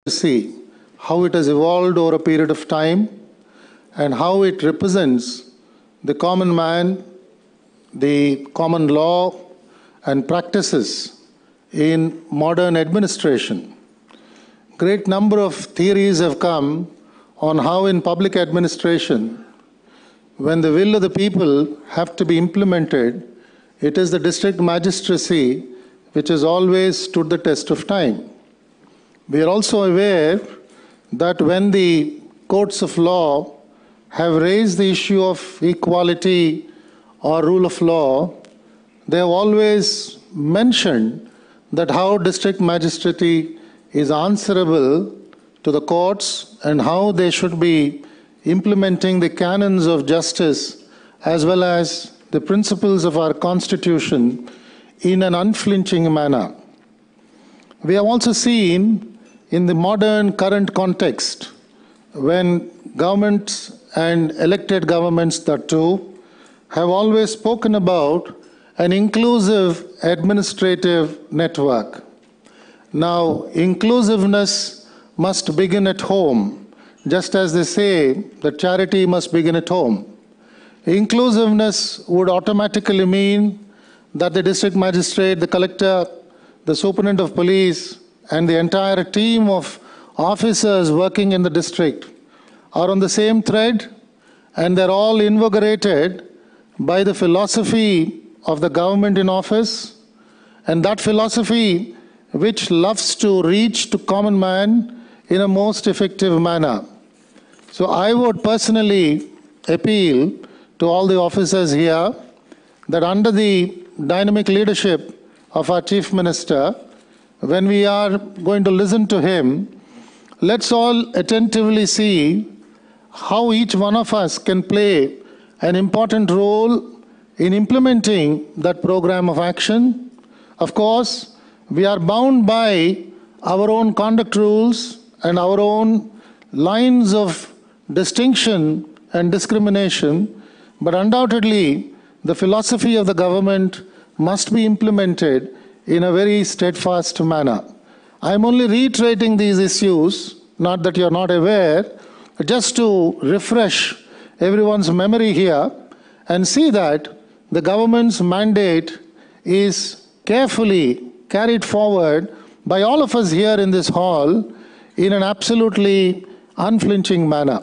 see how it has evolved over a period of time and how it represents the common man, the common law and practices in modern administration. Great number of theories have come on how in public administration, when the will of the people have to be implemented, it is the district magistracy which has always stood the test of time. We are also aware that when the courts of law have raised the issue of equality or rule of law, they have always mentioned that how district magistracy is answerable to the courts and how they should be implementing the canons of justice as well as the principles of our constitution in an unflinching manner. We have also seen in the modern current context when governments and elected governments that too have always spoken about an inclusive administrative network. Now, inclusiveness must begin at home, just as they say that charity must begin at home. Inclusiveness would automatically mean that the district magistrate, the collector, the superintendent of police, and the entire team of officers working in the district are on the same thread, and they're all invigorated by the philosophy of the government in office, and that philosophy which loves to reach to common man in a most effective manner. So I would personally appeal to all the officers here that under the dynamic leadership of our Chief Minister, when we are going to listen to him, let's all attentively see how each one of us can play an important role in implementing that program of action. Of course, we are bound by our own conduct rules and our own lines of distinction and discrimination, but undoubtedly the philosophy of the government must be implemented in a very steadfast manner. I am only reiterating these issues, not that you are not aware, just to refresh everyone's memory here and see that the government's mandate is carefully carried forward by all of us here in this hall in an absolutely unflinching manner.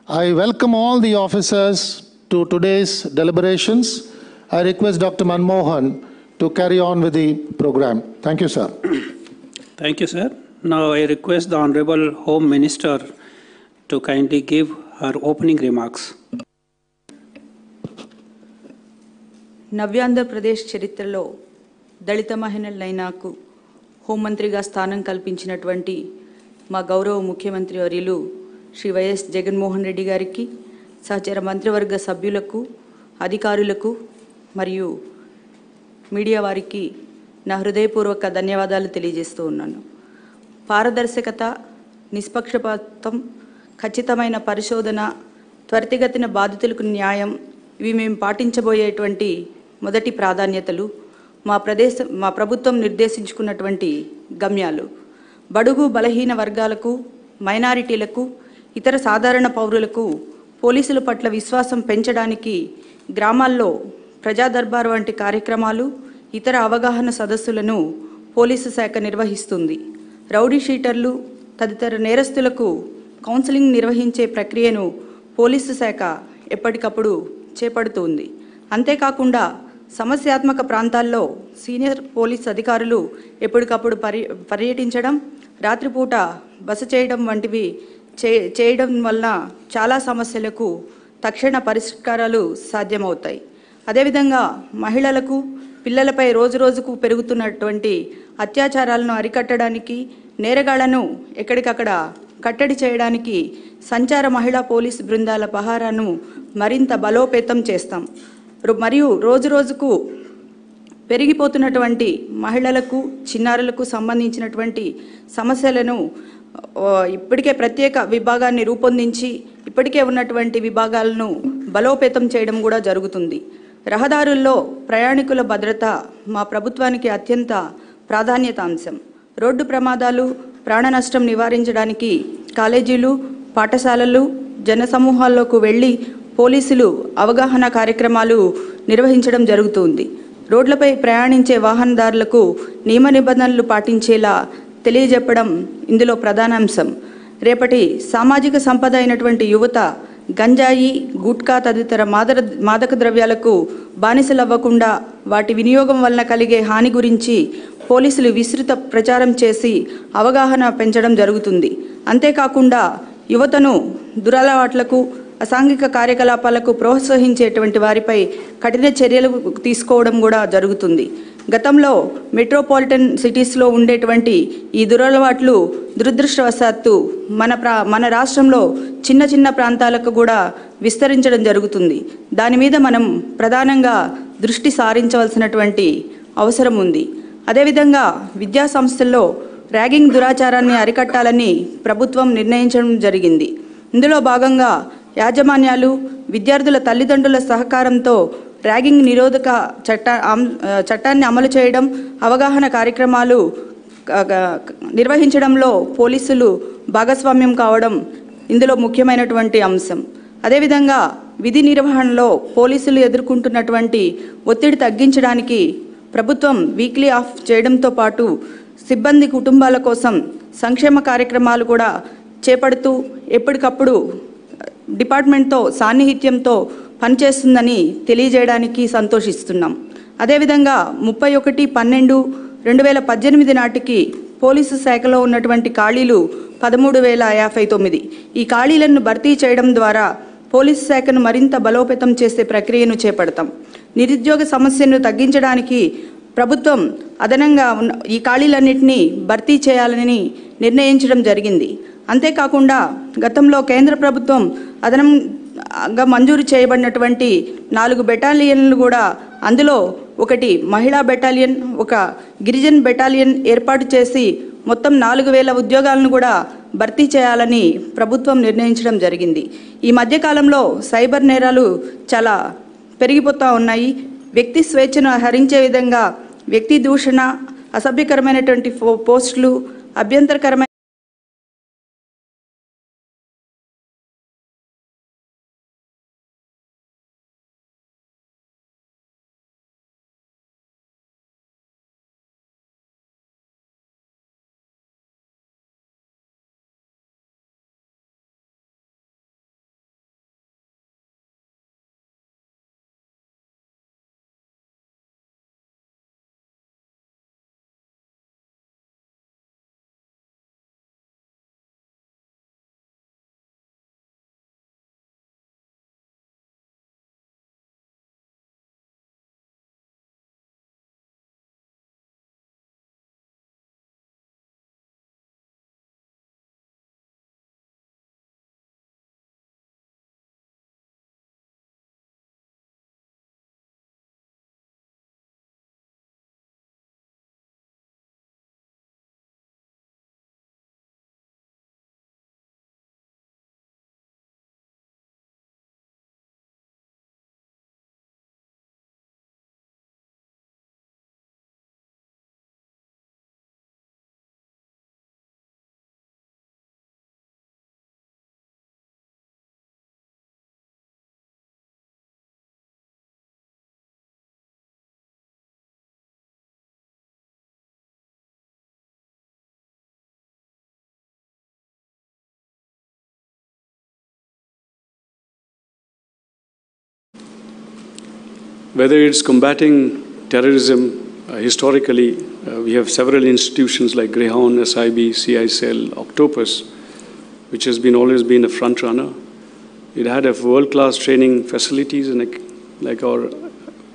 I welcome all the officers to today's deliberations. I request Dr. Manmohan to carry on with the program. Thank you, sir. Thank you, sir. Now I request the Honorable Home Minister to kindly give her opening remarks. Navyandhra Pradesh చరిత్రలో దళిత మహిళలైనాకు హోంమంత్రిగా స్థానం కల్పించినటువంటి మా గౌరవ ముఖ్యమంత్రి వర్యులు Shri YS Jaganmohan Reddy గారికి, సహచర మంత్రివర్గ సభ్యులకు, అధికారులకు మరియు మీడియా వారికి నా హృదయపూర్వక ధన్యవాదాలు తెలియజేస్తూ ఉన్నాను. పారదర్శకత, నిష్పక్షపాతం, ఖచ్చితమైన పరిశోధన, త్వరితగతిన బాధితులకు న్యాయం, ఇవి మేము పాటించబోయేటువంటి మొదటి ప్రాధాన్యతలు. మా ప్రభుత్వం నిర్దేశించుకున్నటువంటి గమ్యాలు. బడుగు బలహీన వర్గాలకు, మైనారిటీలకు, ఇతర సాధారణ పౌరులకు పోలీసుల పట్ల విశ్వాసం పెంచడానికి గ్రామాల్లో ప్రజా దర్బార్ వంటి కార్యక్రమాలు, ఇతర అవగాహన సదస్సులను పోలీసు శాఖ నిర్వహిస్తుంది. రౌడీ షీటర్లు తదితర నేరస్తులకు కౌన్సిలింగ్ నిర్వహించే ప్రక్రియను పోలీసు శాఖ ఎప్పటికప్పుడు చేపడుతుంది. అంతేకాకుండా సమస్యాత్మక ప్రాంతాల్లో సీనియర్ పోలీస్ అధికారులు ఎప్పటికప్పుడు పర్యటించడం, రాత్రిపూట బస చేయడం వంటివి చేయడం వల్ల చాలా సమస్యలకు తక్షణ పరిష్కారాలు సాధ్యమవుతాయి. అదేవిధంగా మహిళలకు, పిల్లలపై రోజురోజుకు పెరుగుతున్నటువంటి అత్యాచారాలను అరికట్టడానికి, నేరగాళ్లను ఎక్కడికక్కడ కట్టడి చేయడానికి సంచార మహిళా పోలీసు బృందాల పహారాను మరింత బలోపేతం చేస్తాం. మరియు రోజురోజుకు పెరిగిపోతున్నటువంటి మహిళలకు, చిన్నారులకు సంబంధించినటువంటి సమస్యలను ఇప్పటికే ప్రత్యేక విభాగాన్ని రూపొందించి ఇప్పటికే ఉన్నటువంటి విభాగాలను బలోపేతం చేయడం కూడా జరుగుతుంది. రహదారుల్లో ప్రయాణికుల భద్రత మా ప్రభుత్వానికి అత్యంత ప్రాధాన్యత అంశం. రోడ్డు ప్రమాదాలు, ప్రాణ నష్టం నివారించడానికి కాలేజీలు, పాఠశాలలు, జనసమూహాల్లోకి వెళ్ళి పోలీసులు అవగాహన కార్యక్రమాలు నిర్వహించడం జరుగుతుంది. రోడ్లపై ప్రయాణించే వాహనదారులకు నియమ నిబంధనలు పాటించేలా తెలియజెప్పడం ఇందులో ప్రధాన అంశం. రేపటి సామాజిక సంపద అయినటువంటి యువత గంజాయి, గుట్కా తదితర మాదక ద్రవ్యాలకు బానిసలవ్వకుండా వాటి వినియోగం వలన కలిగే హాని గురించి పోలీసులు విస్తృత ప్రచారం చేసి అవగాహన పెంచడం జరుగుతుంది. అంతేకాకుండా యువతను దురలవాట్లకు, అసాంఘిక కార్యకలాపాలకు ప్రోత్సహించేటువంటి వారిపై కఠిన చర్యలు తీసుకోవడం కూడా జరుగుతుంది. గతంలో మెట్రోపాలిటన్ సిటీస్లో ఉండేటువంటి ఈ దురలవాట్లు దురదృష్టవశాత్తు మన రాష్ట్రంలో చిన్న చిన్న ప్రాంతాలకు కూడా విస్తరించడం జరుగుతుంది. దాని మీద మనం ప్రధానంగా దృష్టి సారించవలసినటువంటి అవసరం ఉంది. అదేవిధంగా విద్యా సంస్థల్లో ర్యాగింగ్ దురాచారాన్ని అరికట్టాలని ప్రభుత్వం నిర్ణయించడం జరిగింది. ఇందులో భాగంగా యాజమాన్యాలు, విద్యార్థుల తల్లిదండ్రుల సహకారంతో ర్యాగింగ్ నిరోధక చట్టాన్ని అమలు చేయడం, అవగాహన కార్యక్రమాలు నిర్వహించడంలో పోలీసులు భాగస్వామ్యం కావడం ఇందులో ముఖ్యమైనటువంటి అంశం. అదేవిధంగా విధి నిర్వహణలో పోలీసులు ఎదుర్కొంటున్నటువంటి ఒత్తిడి తగ్గించడానికి ప్రభుత్వం వీక్లీ ఆఫ్ చేయడంతో పాటు సిబ్బంది కుటుంబాల కోసం సంక్షేమ కార్యక్రమాలు కూడా చేపడుతూ ఎప్పటికప్పుడు డిపార్ట్మెంట్తో సాన్నిహిత్యంతో పనిచేస్తుందని తెలియజేయడానికి సంతోషిస్తున్నాం. అదేవిధంగా 31/12/2018 నాటికి పోలీసు శాఖలో ఉన్నటువంటి ఖాళీలు 13,059. ఈ ఖాళీలను భర్తీ చేయడం ద్వారా పోలీసు శాఖను మరింత బలోపేతం చేసే ప్రక్రియను చేపడతాం. నిరుద్యోగ సమస్యను తగ్గించడానికి ప్రభుత్వం అదనంగా ఈ ఖాళీలన్నింటినీ భర్తీ చేయాలని నిర్ణయించడం జరిగింది. అంతేకాకుండా గతంలో కేంద్ర ప్రభుత్వం అదనంగా మంజూరు చేయబడినటువంటి 4 బెటాలియన్లు కూడా, అందులో ఒకటి మహిళా బెటాలియన్, ఒక గిరిజన్ బెటాలియన్ ఏర్పాటు చేసి మొత్తం 4,000 ఉద్యోగాలను కూడా భర్తీ చేయాలని ప్రభుత్వం నిర్ణయించడం జరిగింది. ఈ మధ్యకాలంలో సైబర్ నేరాలు చాలా పెరిగిపోతూ ఉన్నాయి. వ్యక్తి స్వేచ్ఛను హరించే విధంగా వ్యక్తి దూషణ, అసభ్యకరమైనటువంటి పోస్టులు, అభ్యంతరకరమైన whether it's combating terrorism, historically, we have several institutions like Greyhound, SIB, CICL, Octopus, which has always been a front runner. It had a world-class training facilities like our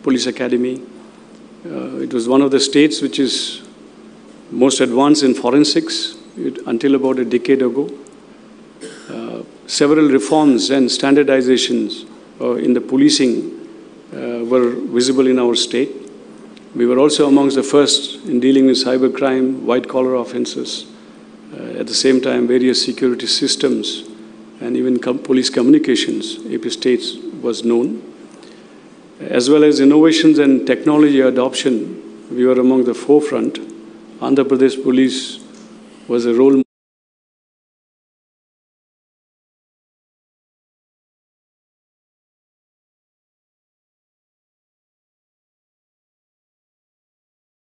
police academy. It was one of the states which is most advanced in forensics until about a decade ago. Several reforms and standardizations in the policing were visible in our state. We were also amongst the first in dealing with cybercrime, white-collar offences. At the same time, various security systems and even police communications, AP states was known. As well as innovations and technology adoption, we were among the forefront. Andhra Pradesh Police was a role.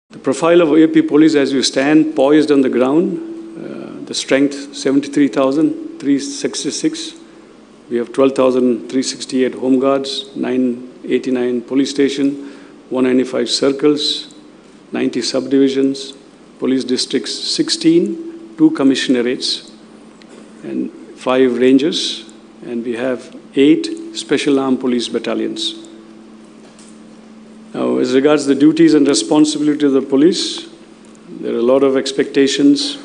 The profile of AP police as you stand poised on the ground, the strength 73,366. We have 12,368 home guards, 989 police station, 195 circles, 90 subdivisions, police districts 16, 2 commissionerates, and 5 ranges, and we have 8 special armed police battalions. Now, as regards the duties and responsibilities of the police, there are a lot of expectations,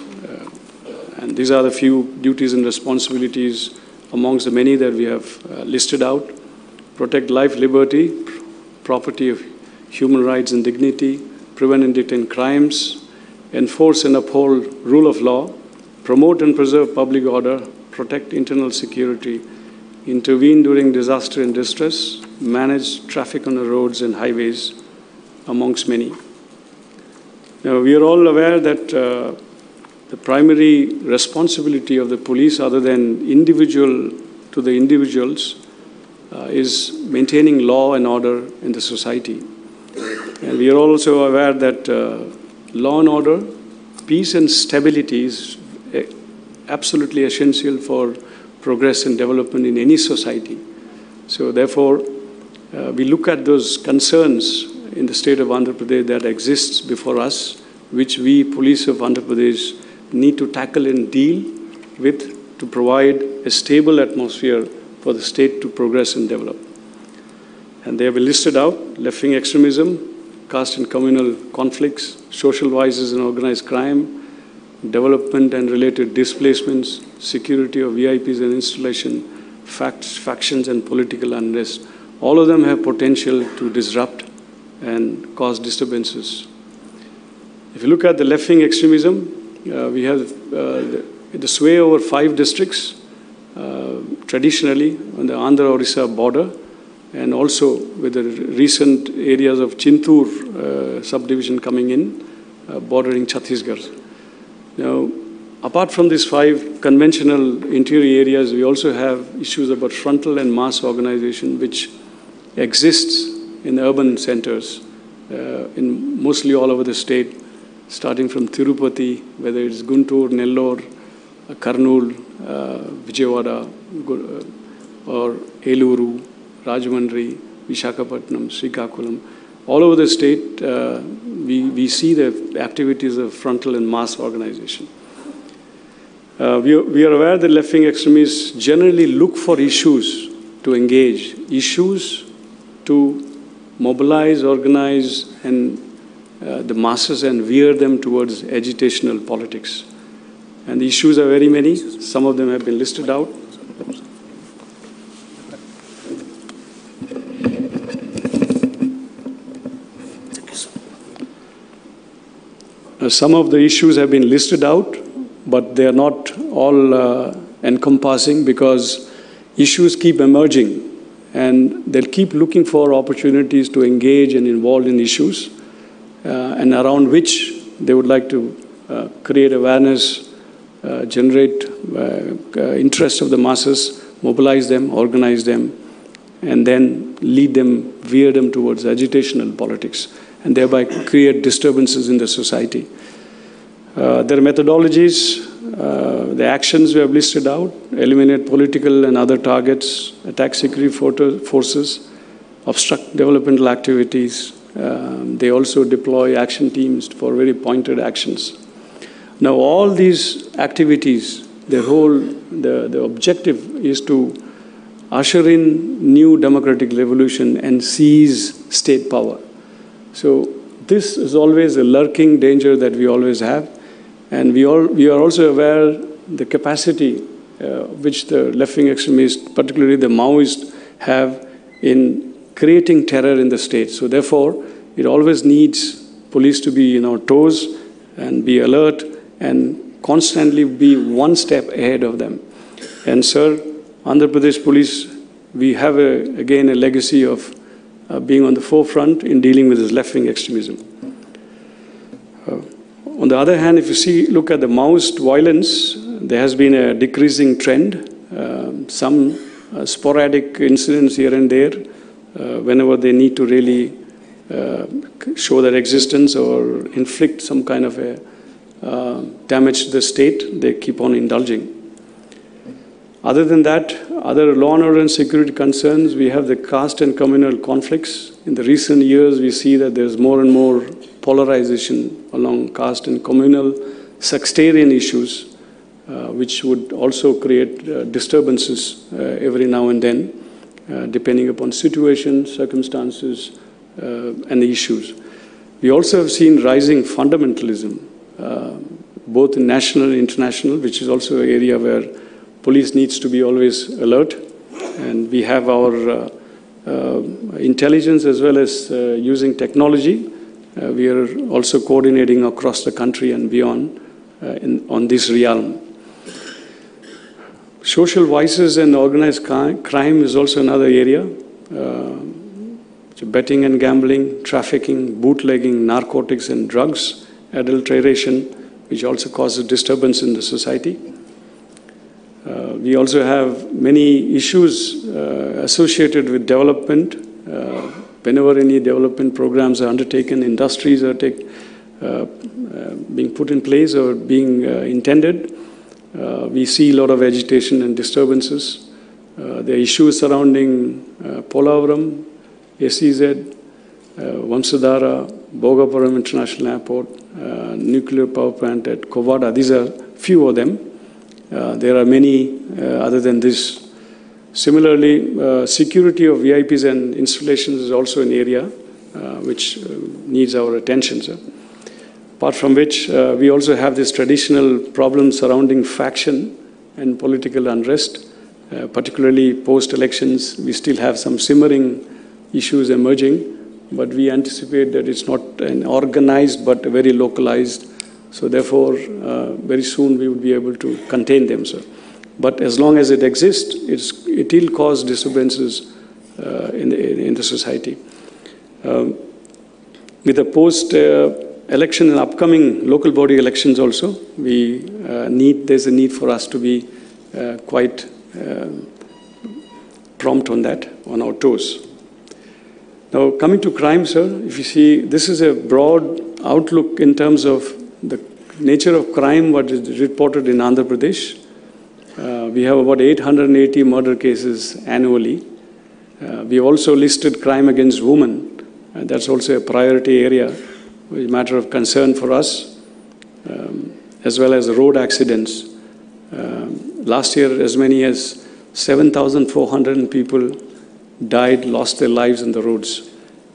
and these are the few duties and responsibilities amongst the many that we have listed out. Protect life, liberty, property of human rights and dignity, prevent and detain crimes, enforce and uphold rule of law, promote and preserve public order, protect internal security, intervene during disaster and distress, manage traffic on the roads and highways, amongst many. Now, we are all aware that the primary responsibility of the police, other than individual to the individuals, is maintaining law and order in the society. And we are also aware that law and order, peace and stability is absolutely essential for progress and development in any society. So therefore, we look at those concerns in the state of Andhra Pradesh that exists before us, which we, police of Andhra Pradesh, need to tackle and deal with to provide a stable atmosphere for the state to progress and develop. And they have been listed out: left-wing extremism, caste and communal conflicts, social vices and organized crime, development and related displacements, security of VIPs and installation, factions and political unrest. All of them have potential to disrupt and cause disturbances. If you look at the left-wing extremism, we have the sway over 5 districts, traditionally on the Andhra-Orissa border, and also with the recent areas of Chintur subdivision coming in, bordering Chhattisgarh. Now, apart from these 5 conventional interior areas, we also have issues about frontal and mass organization, which exists in urban centers, in mostly all over the state, starting from Tirupati, whether it's Guntur, Nellore, Karnool, Vijayawada, or Eluru, Rajahmundry, Visakhapatnam, Srikakulam. All over the state, we see the activities of frontal and mass organization. We are aware that left-wing extremists generally look for issues to engage, issues to mobilize, organize, and the masses and veer them towards agitational politics. And the issues are very many. Some of them have been listed out. Some of the issues have been listed out, but they are not all encompassing, because issues keep emerging and they'll keep looking for opportunities to engage and involve in issues and around which they would like to create awareness, generate interest of the masses, mobilize them, organize them, and then lead them, veer them towards agitational politics, and thereby create disturbances in the society. There are methodologies, the actions we have listed out: eliminate political and other targets, attack security forces, obstruct developmental activities. They also deploy action teams for very pointed actions. Now, all these activities, the objective is to usher in new democratic revolution and seize state power. So this is always a lurking danger that we always have. And we are also aware the capacity which the left-wing extremists, particularly the Maoists, have in creating terror in the state. So therefore, it always needs police to be on our toes and be alert and constantly be one step ahead of them. And sir, Andhra Pradesh Police, we have again a legacy of being on the forefront in dealing with this left-wing extremism. On the other hand, if you look at the Maoist violence, there has been a decreasing trend. Some sporadic incidents here and there, whenever they need to really show their existence or inflict some kind of a damage to the state, they keep on indulging. Other than that, other law and order and security concerns, we have the caste and communal conflicts. In the recent years, we see that there's more and more polarization along caste and communal sectarian issues, which would also create disturbances every now and then, depending upon situation, circumstances, and the issues. We also have seen rising fundamentalism, both in national and international, which is also an area where police needs to be always alert. And we have our intelligence as well as using technology. We are also coordinating across the country and beyond on this realm. Social vices and organized crime is also another area. Betting and gambling, trafficking, bootlegging, narcotics and drugs, adulteration, which also causes disturbance in the society. We also have many issues associated with development. Whenever any development programs are undertaken, industries are being put in place or being intended, we see a lot of agitation and disturbances. There are issues surrounding Polavaram, SEZ, Vamsadhara, Bhogapuram International Airport, nuclear power plant at Kovada. These are few of them. There are many other than this. Similarly, security of VIPs and installations is also an area which needs our attention, sir. Apart from which, we also have this traditional problem surrounding faction and political unrest, particularly post-elections. We still have some simmering issues emerging, but we anticipate that it's not an organized but very localized. So therefore, very soon we would be able to contain them, sir. But as long as it exists, it will cause disturbances in the society. With the post-election and upcoming local body elections also, there's a need for us to be quite prompt on that, on our toes. Now, coming to crime, sir, if you see, this is a broad outlook in terms of the nature of crime, what is reported in Andhra Pradesh. We have about 880 murder cases annually. We also listed crime against women, and that's also a priority area, a matter of concern for us, as well as road accidents. Last year, as many as 7,400 people died, lost their lives on the roads.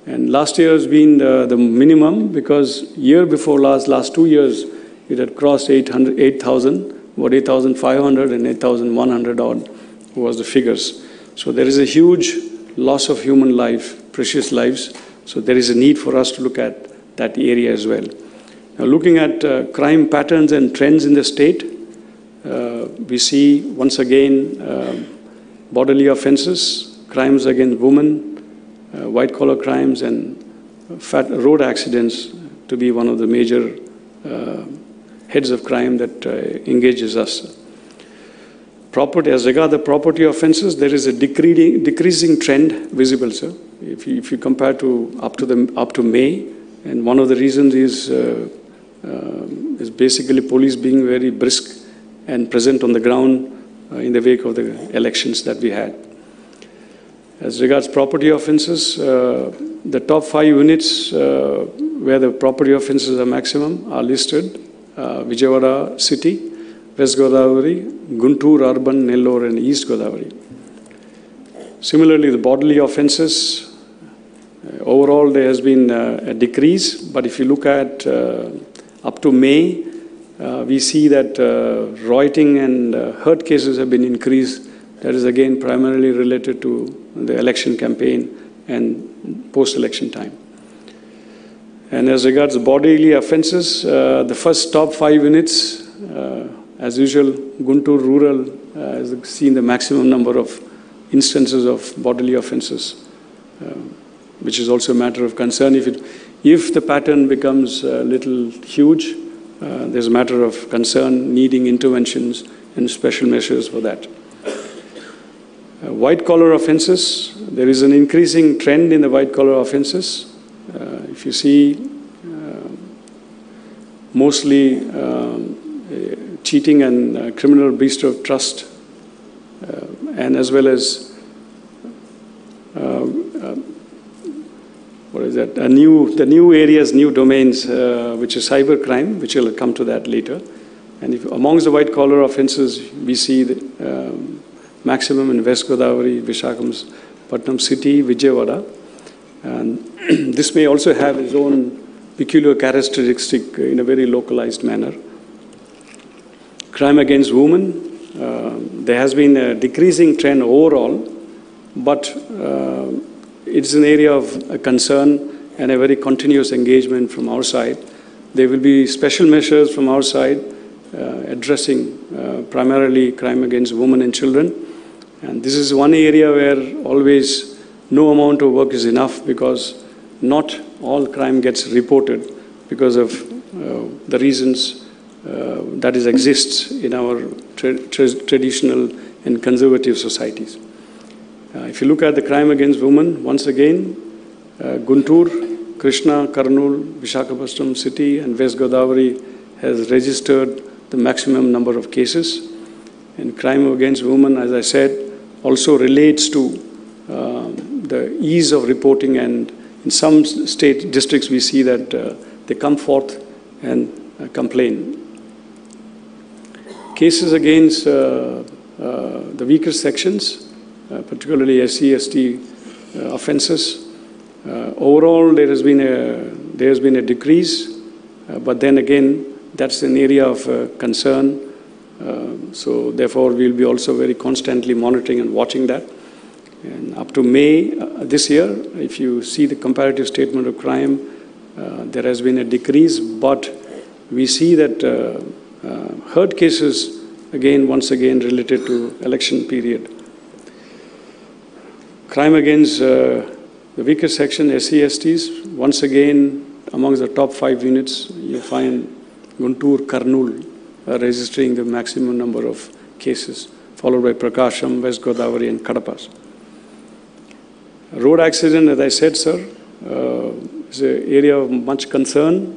And last year has been the minimum, because year before last 2 years, it had crossed 8,000, about 8,500 and 8,100 odd was the figures. So there is a huge loss of human life, precious lives. So there is a need for us to look at that area as well. Now, looking at crime patterns and trends in the state, we see once again bodily offenses, crimes against women, white-collar crimes, and road accidents to be one of the major heads of crime that engages us. As regard the property offenses, there is a decreasing trend visible, sir. If you compare to up to May, and one of the reasons is basically police being very brisk and present on the ground in the wake of the elections that we had. As regards property offenses, the top 5 units where the property offenses are maximum are listed: Vijayawada City, West Godavari, Guntur, Urban, Nellore, and East Godavari. Similarly, the bodily offenses, overall there has been a decrease, but if you look at up to May, we see that rioting and hurt cases have been increased. That is again primarily related to the election campaign and post-election time. And as regards bodily offenses, the first top 5 units, as usual, Guntur Rural has seen the maximum number of instances of bodily offenses, which is also a matter of concern. If the pattern becomes a little huge, there's a matter of concern needing interventions and special measures for that. White-collar offences, there is an increasing trend in the white-collar offences. If you see, mostly cheating and criminal breach of trust, and as well as the new areas, new domains, which is cybercrime, which will come to that later. And amongst the white-collar offences, we see the maximum in West Godavari, Visakhapatnam city, Vijayawada. And this may also have its own peculiar characteristic in a very localized manner. Crime against women, there has been a decreasing trend overall, but it's an area of concern and a very continuous engagement from our side. There will be special measures from our side addressing primarily crime against women and children. And this is one area where always no amount of work is enough, because not all crime gets reported because of the reasons that exists in our traditional and conservative societies. If you look at the crime against women, once again, Guntur, Krishna, Kurnool, Visakhapatnam city and West Godavari has registered the maximum number of cases. And crime against women, as I said, also relates to the ease of reporting, and in some state districts we see that they come forth and complain. Cases against the weaker sections, particularly SC/ST offences, overall there has been a decrease, but then again that's an area of concern. So therefore we'll be also very constantly monitoring and watching that. And up to May this year, if you see the comparative statement of crime, there has been a decrease, but we see that hurt cases once again related to election period. Crime against the weaker section, SC/STs, once again amongst the top 5 units you find Guntur, Kurnool registering the maximum number of cases, followed by Prakasham, West Godavari and Kadapa. Road accident, as I said, sir, is an area of much concern.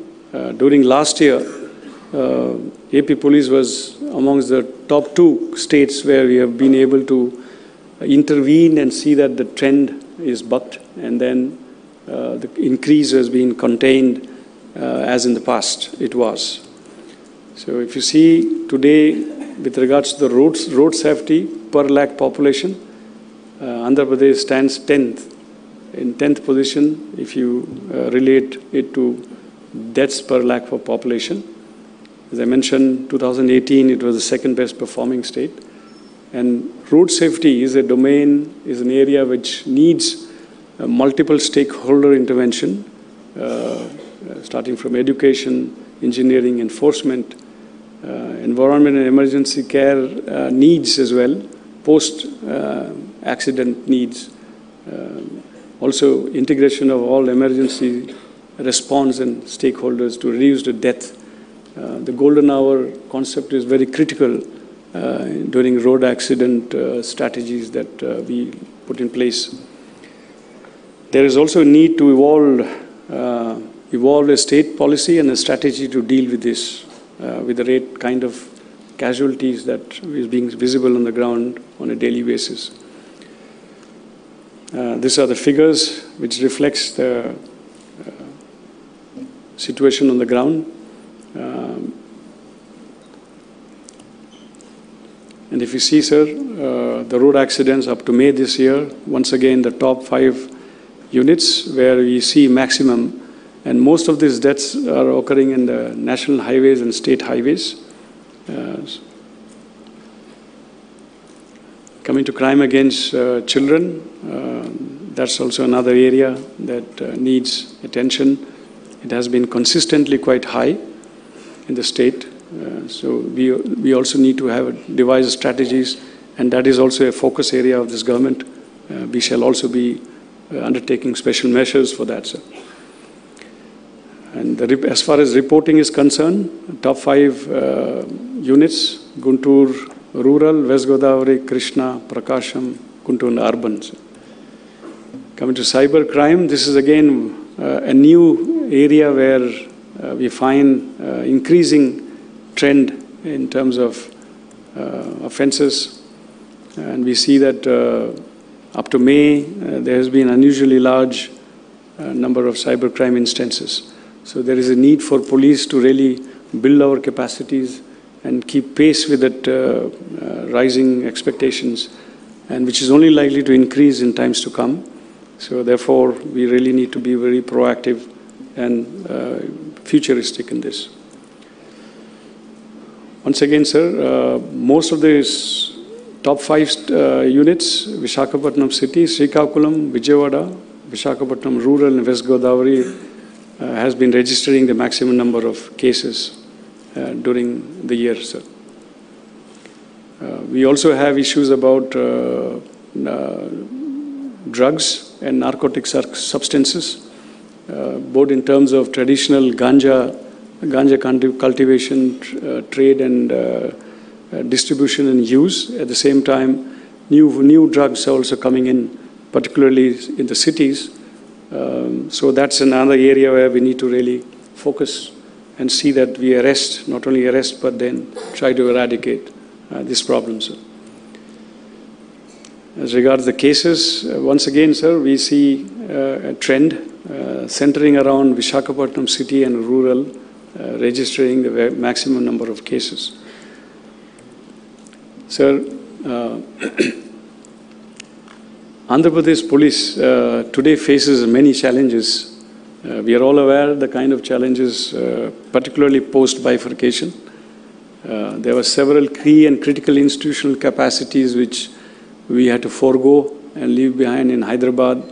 During last year, AP Police was amongst the top 2 states where we have been able to intervene and see that the trend is bucked, and then the increase has been contained as in the past it was. So if you see today with regards to the road safety per lakh population, Andhra Pradesh stands 10th, in 10th position if you relate it to deaths per lakh for population. As I mentioned, 2018 it was the second best performing state. And road safety is a domain, is an area which needs multiple stakeholder intervention, starting from education, engineering, enforcement, environment and emergency care needs as well, post-accident needs, also integration of all emergency response and stakeholders to reduce the death. The golden hour concept is very critical during road accident strategies that we put in place. There is also a need to evolve a state policy and a strategy to deal with this, with the rate kind of casualties that is being visible on the ground on a daily basis. These are the figures which reflects the situation on the ground. And if you see, sir, the road accidents up to May this year, once again the top 5 units where we see maximum, and most of these deaths are occurring in the national highways and state highways. Coming to crime against children, that's also another area that needs attention. It has been consistently quite high in the state. So we also need to have devise strategies, and that is also a focus area of this government. We shall also be undertaking special measures for that, sir. And as far as reporting is concerned, top 5 units, Guntur rural, West Godavari, Krishna, Prakasham, Guntur and urban. Coming to cyber crime, this is again a new area where we find increasing trend in terms of offenses. And we see that up to May, there has been unusually large number of cybercrime instances. So there is a need for police to really build our capacities and keep pace with that rising expectations, and which is only likely to increase in times to come. So therefore, we really need to be very proactive and futuristic in this. Once again, sir, most of these top 5 units, Visakhapatnam City, Srikakulam, Vijayawada, Visakhapatnam Rural and West Godavari has been registering the maximum number of cases during the year, sir. We also have issues about drugs and narcotic substances, both in terms of traditional ganja cultivation, trade and distribution and use. At the same time, new drugs are also coming in, particularly in the cities. So that's another area where we need to really focus and see that we arrest, not only arrest, but then try to eradicate these problems. As regards the cases, once again, sir, we see a trend centering around Visakhapatnam city and rural, registering the maximum number of cases. Sir, Andhra Pradesh Police today faces many challenges. We are all aware of the kind of challenges, particularly post-bifurcation. There were several key and critical institutional capacities which we had to forego and leave behind in Hyderabad.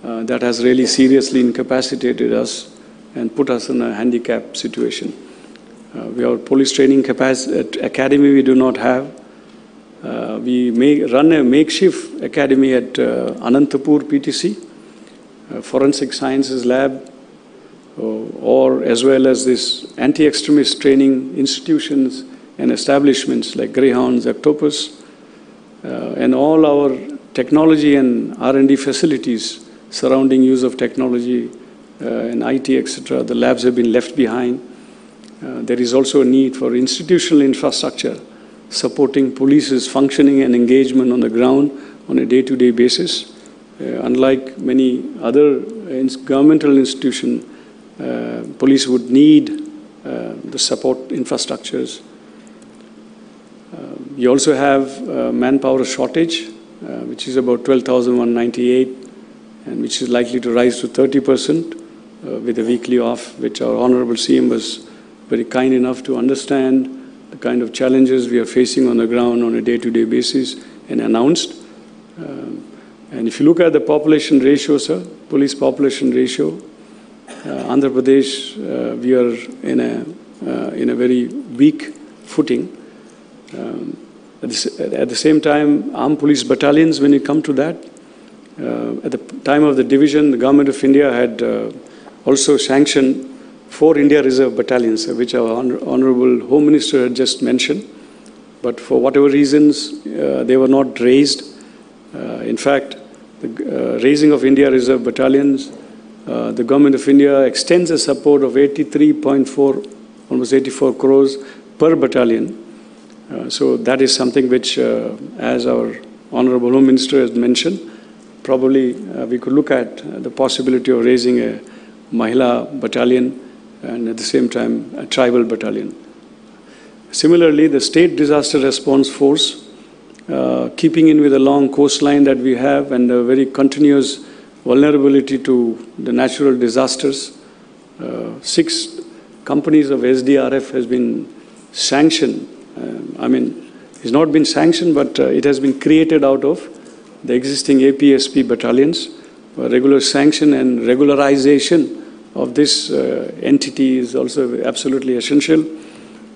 That has really seriously incapacitated us and put us in a handicapped situation. We have police training academy we do not have. We may run a makeshift academy at Anantapur PTC, Forensic Sciences Lab, or as well as this anti-extremist training institutions and establishments like Greyhounds, Octopus, and all our technology and R&D facilities surrounding use of technology and IT, etc. The labs have been left behind. There is also a need for institutional infrastructure supporting police's functioning and engagement on the ground on a day-to-day basis. Unlike many other governmental institutions, police would need the support infrastructures. We also have manpower shortage, which is about 12,198, and which is likely to rise to 30% with a weekly off, which our Honorable CM was very kind enough to understand the kind of challenges we are facing on the ground on a day-to-day basis and announced. And if you look at the population ratio, sir, police population ratio, Andhra Pradesh, we are in a very weak footing. At the same time, armed police battalions, when you come to that, at the time of the division, the Government of India had also sanctioned 4 India Reserve battalions, which our Honorable Home Minister had just mentioned. But for whatever reasons, they were not raised. In fact, the raising of India Reserve battalions, the Government of India extends a support of 83.4, almost 84 crores per battalion. So that is something which, as our Honorable Home Minister has mentioned, probably we could look at the possibility of raising a Mahila battalion and at the same time a tribal battalion. Similarly, the State Disaster Response Force, keeping in with the long coastline that we have and a very continuous vulnerability to the natural disasters, 6 companies of SDRF has been sanctioned. It's not been sanctioned, but it has been created out of the existing APSP battalions. Regular sanction and regularization of this entity is also absolutely essential,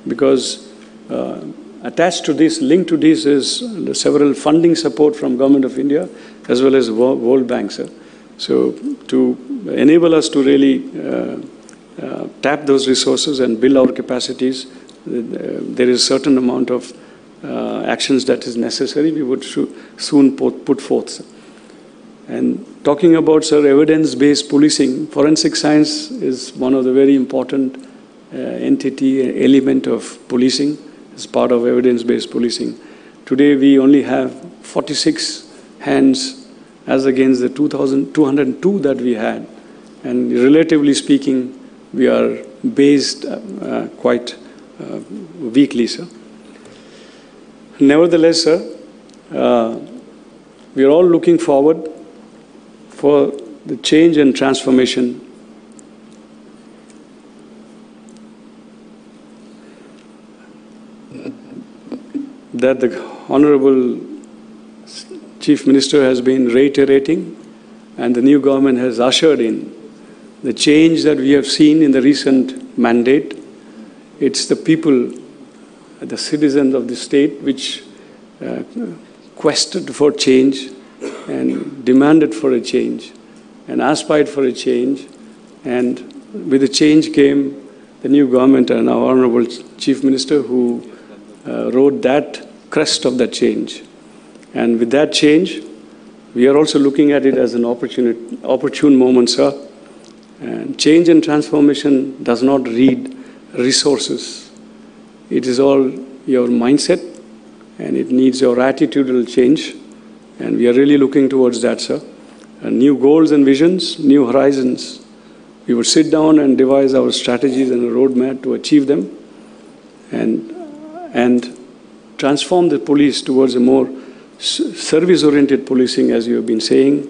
because attached to this, linked to this is the several funding support from Government of India as well as World Bank, sir. So to enable us to really tap those resources and build our capacities. There is a certain amount of actions that is necessary. We would soon put forth, sir. And talking about, sir, evidence-based policing, forensic science is one of the very important entity, element of policing as part of evidence-based policing. Today, we only have 46 hands as against the 2,202 that we had. And relatively speaking, we are based quite weakly, sir. Nevertheless, sir, we are all looking forward for the change and transformation that the Honorable Chief Minister has been reiterating and the new government has ushered in. The change that we have seen in the recent mandate, it's the people, the citizens of the state which quested for change and demanded for a change and aspired for a change. And with the change came the new government and our Honorable Chief Minister who rode that crest of that change. And with that change, we are also looking at it as an opportune moment, sir. And change and transformation does not read resources. It is all your mindset, and it needs your attitudinal change. And we are really looking towards that, sir. New goals and visions, new horizons. We would sit down and devise our strategies and a roadmap to achieve them and transform the police towards a more service-oriented policing, as you have been saying.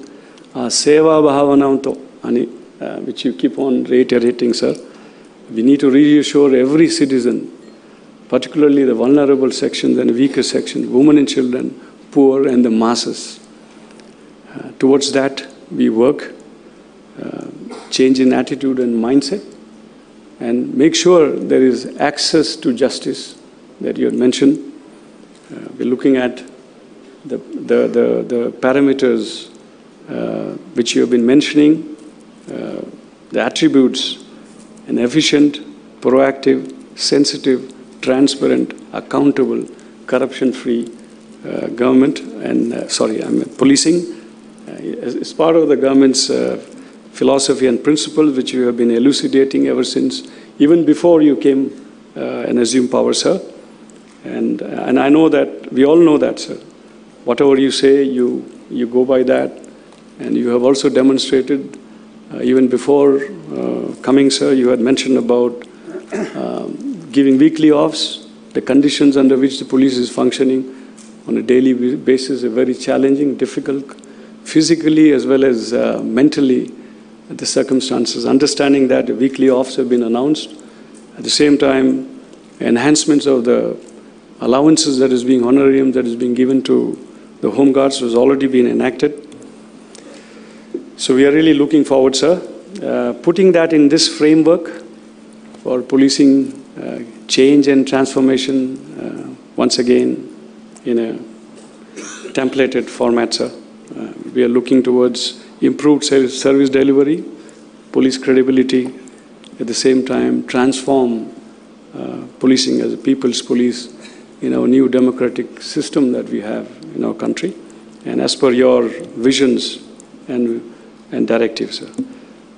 Seva bhavananto, which you keep on reiterating, sir. We need to reassure every citizen, particularly the vulnerable sections and weaker sections, women and children, poor and the masses. Towards that, we work, change in attitude and mindset, and make sure there is access to justice that you had mentioned. We're looking at the parameters which you have been mentioning, the attributes: an efficient, proactive, sensitive, transparent, accountable, corruption-free government and, policing. As part of the government's philosophy and principles, which you have been elucidating ever since, even before you came and assumed power, sir. And I know that, we all know that, sir. Whatever you say, you go by that. And you have also demonstrated, even before coming, sir, you had mentioned about giving weekly offs, the conditions under which the police is functioning on a daily basis are very challenging, difficult, physically as well as mentally, the circumstances. Understanding that the weekly offs have been announced. At the same time, enhancements of the allowances that is being, honorarium that is being given to the Home Guards has already been enacted. So we are really looking forward, sir. Putting that in this framework for policing change and transformation, once again, in a templated format, sir. We are looking towards improved service delivery, police credibility, at the same time transform policing as a people's police in our new democratic system that we have in our country, and as per your visions and directives, sir.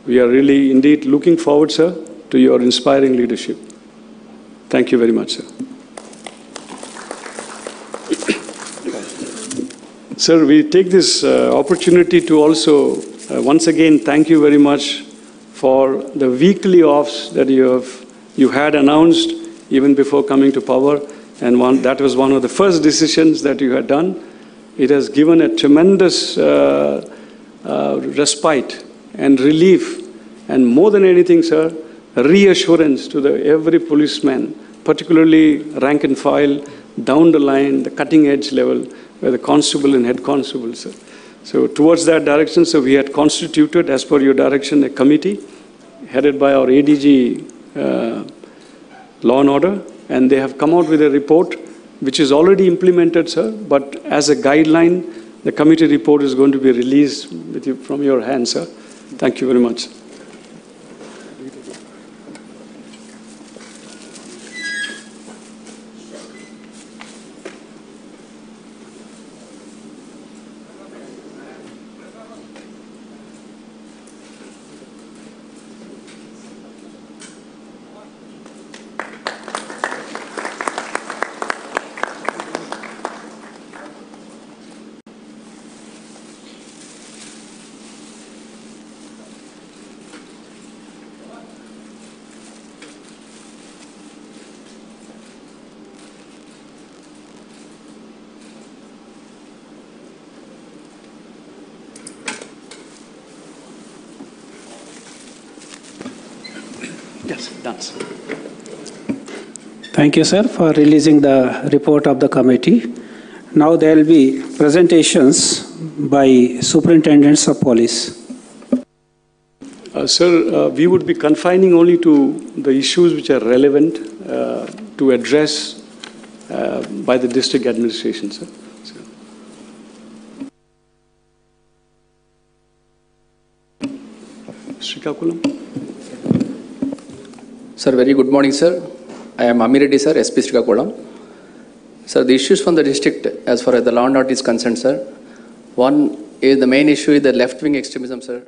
We are really indeed looking forward, sir, to your inspiring leadership. Thank you very much, sir. Sir, we take this opportunity to also once again thank you very much for the weekly offs that you had announced even before coming to power, and that was one of the first decisions that you had done. It has given a tremendous respite and relief, and more than anything, sir, reassurance to every policeman, particularly rank and file, down the line, the cutting edge level, where the constable and head constable, sir. So towards that direction, so we had constituted, as per your direction, a committee headed by our ADG Law and Order, and they have come out with a report which is already implemented, sir, but as a guideline, the committee report is going to be released from your hands, sir. Thank you very much. Done, sir. Thank you, sir, for releasing the report of the committee. Now there will be presentations by superintendents of police. Sir, we would be confining only to the issues which are relevant to address by the district administration, sir. Srikakulam. Sir, very good morning, sir. I am Amir Reddy, sir, SP Srikakulam. Sir, the issues from the district as far as the law and order is concerned, sir. One is the main issue is the left-wing extremism, sir.